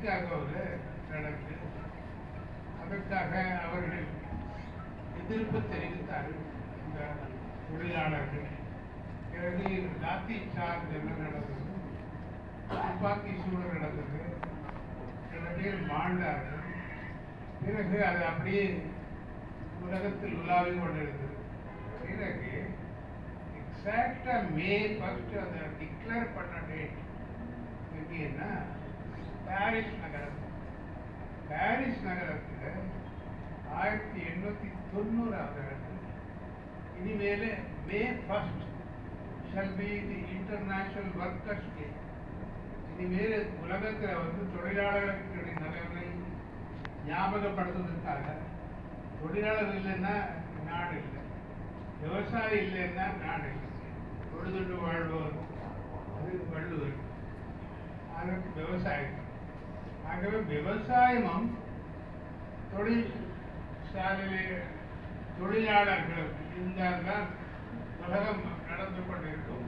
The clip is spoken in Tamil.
சிகாகோவில் நடந்து அதற்காக அவர்கள் எதிர்ப்பு தெரிவித்தார்கள் இந்த தொழிலாளர்கள். பிறகு லாத்தி சார்ஜ் என்ன நடந்தது, துப்பாக்கி சூடு நடந்தது, சில பேர் மாண்டார்கள். பிறகு அது அப்படியே உலகத்தில் உலாவி கொண்டிருந்தது. பிறகு எக்ஸாக்டா மே 1 அதை டிக்ளேர் பண்ண டேட் எப்படின்னா பாரிஸ் நகரத்தில் 1890 இனிமேல் மே 1 shall be the International Workers' Day. இனிமேல் உலகத்தில் தொழிலாளர்களுடைய நலனை ஞாபகப்படுத்துவதற்காக தொழிலாளர் இல்லைன்னா நாடு இல்லை, விவசாயி இல்லைன்னா நாடு இல்லை. தொழுதுண்டு வாழ்வோர் அது வள்ளுவர், அது விவசாயம். ஆகவே விவசாயமும் தொழிற்சாலையிலே தொழிலாளர்கள் இருந்தால்தான் உலகம் நடந்து கொண்டிருக்கும்.